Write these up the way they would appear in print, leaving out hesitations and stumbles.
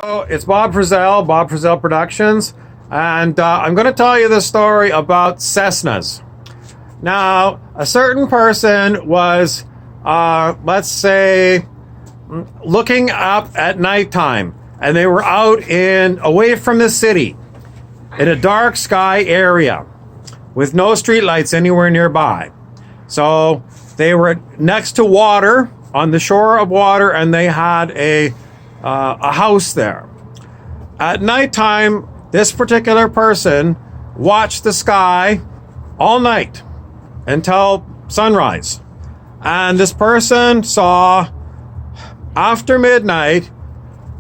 It's Bob Frizzell, Bob Frizzell Productions, and I'm going to tell you the story about Cessnas. Now, a certain person was, let's say, looking up at nighttime, and they were out away from the city, in a dark sky area, with no streetlights anywhere nearby. So they were next to water, on the shore of water, and they had a house there. At nighttime, this particular person watched the sky all night until sunrise. And this person saw, after midnight,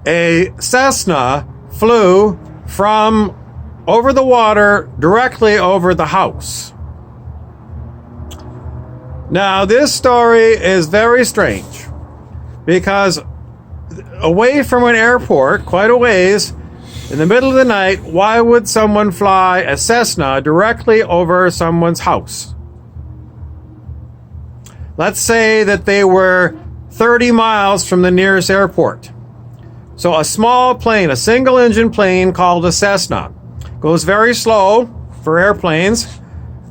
a Cessna flew from over the water directly over the house. Now, this story is very strange because away from an airport, quite a ways, in the middle of the night, why would someone fly a Cessna directly over someone's house? Let's say that they were 30 miles from the nearest airport. So a small plane, a single-engine plane called a Cessna, goes very slow for airplanes,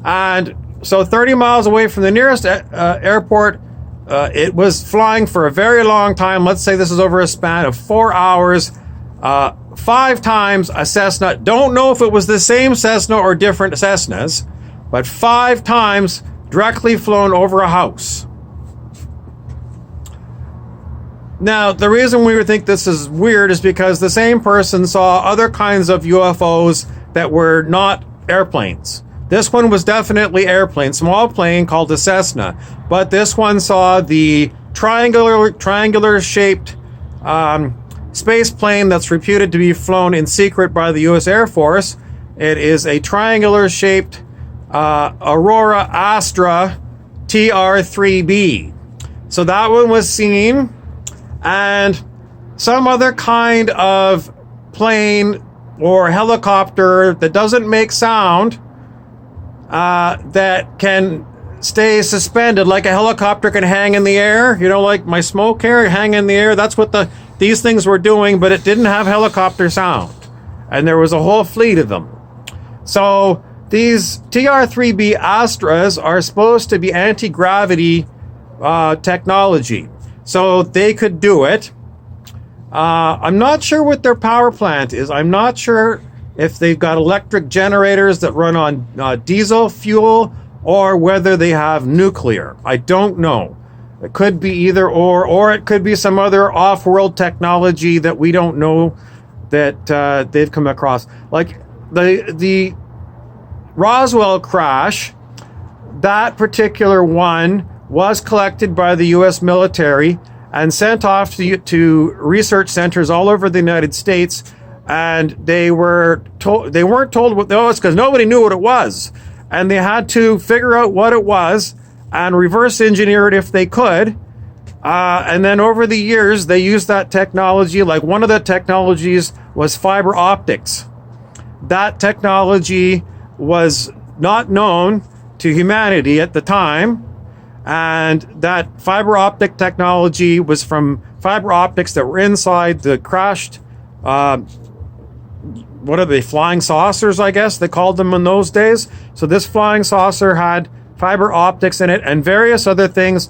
and so 30 miles away from the nearest airport, it was flying for a very long time. Let's say this is over a span of 4 hours. 5 times a Cessna. Don't know if it was the same Cessna or different Cessnas, but 5 times directly flown over a house. Now, the reason we would think this is weird is because the same person saw other kinds of UFOs that were not airplanes. This one was definitely airplane, small plane called a Cessna, but this one saw the triangular shaped space plane that's reputed to be flown in secret by the U.S. Air Force. It is a triangular shaped Aurora Astra TR-3B. So that one was seen, and some other kind of plane or helicopter that doesn't make sound, that can stay suspended, like a helicopter can hang in the air, like my smoke here, hang in the air. That's what these things were doing, but it didn't have helicopter sound. And there was a whole fleet of them. So these TR-3B Astras are supposed to be anti-gravity technology. So they could do it. I'm not sure what their power plant is. I'm not sure if they've got electric generators that run on diesel fuel or whether they have nuclear. I don't know. It could be either or it could be some other off-world technology that we don't know that they've come across. Like the Roswell crash, that particular one was collected by the U.S. military and sent off to research centers all over the United States, and they weren't told what it was because nobody knew what it was, and they had to figure out what it was and reverse engineer it if they could. And then over the years, they used that technology. Like one of the technologies was fiber optics. That technology was not known to humanity at the time. And that fiber optic technology was from fiber optics that were inside the crashed, what are they, flying saucers, I guess they called them in those days. So this flying saucer had fiber optics in it and various other things,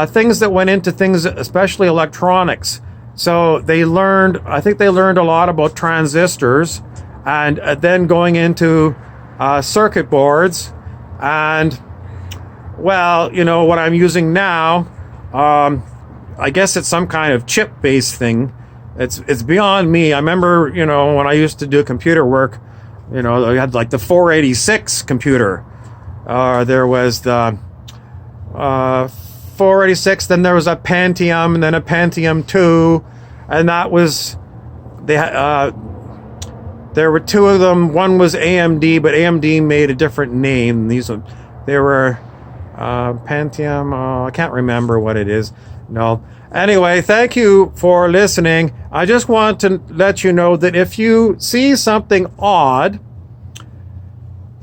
things that went into things, especially electronics. So I think they learned a lot about transistors, and then going into circuit boards. And well, what I'm using now, I guess it's some kind of chip-based thing. It's beyond me. I remember, when I used to do computer work, I had like the 486 computer. There was the 486, then there was a Pentium, and then a Pentium 2, and that was, there were 2 of them. One was AMD, but AMD made a different name. They were Pentium, I can't remember what it is. No. Anyway, thank you for listening. I just want to let you know that if you see something odd,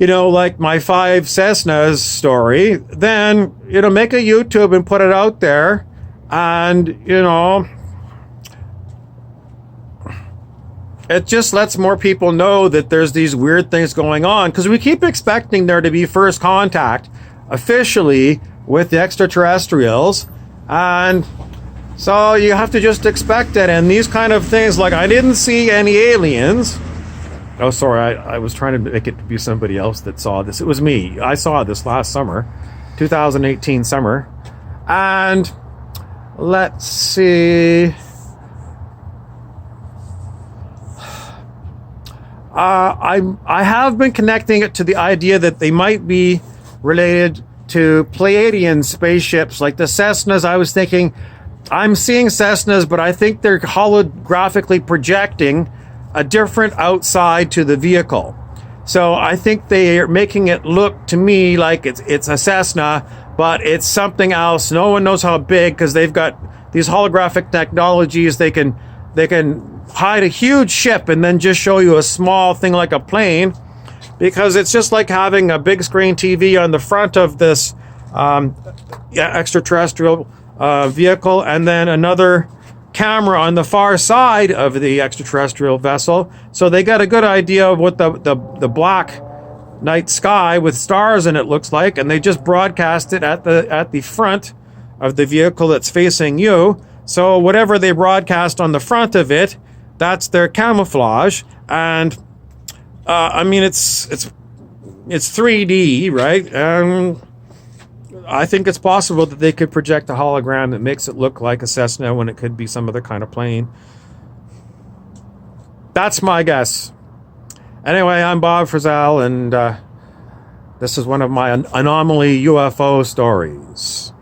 like my 5 Cessnas story, then, make a YouTube and put it out there. And, it just lets more people know that there's these weird things going on, because we keep expecting there to be first contact officially with the extraterrestrials, and so you have to just expect it. And these kind of things, like, I didn't see any aliens. Oh, sorry, I was trying to make it be somebody else that saw this. It was me. I saw this last summer, 2018 summer. And let's see. I have been connecting it to the idea that they might be related to Pleiadian spaceships, like the Cessnas. I was thinking, I'm seeing Cessnas, but I think they're holographically projecting a different outside to the vehicle. So I think they are making it look to me like it's a Cessna, but it's something else. No one knows how big, because they've got these holographic technologies. They can hide a huge ship and then just show you a small thing like a plane, because it's just like having a big screen TV on the front of this extraterrestrial vehicle, and then another camera on the far side of the extraterrestrial vessel. So they got a good idea of what the black night sky with stars in it looks like, and they just broadcast it at the front of the vehicle that's facing you. So whatever they broadcast on the front of it, that's their camouflage. And I mean, it's 3D, right? I think it's possible that they could project a hologram that makes it look like a Cessna when it could be some other kind of plane. That's my guess. Anyway, I'm Bob Frizzell, and this is one of my anomaly UFO stories.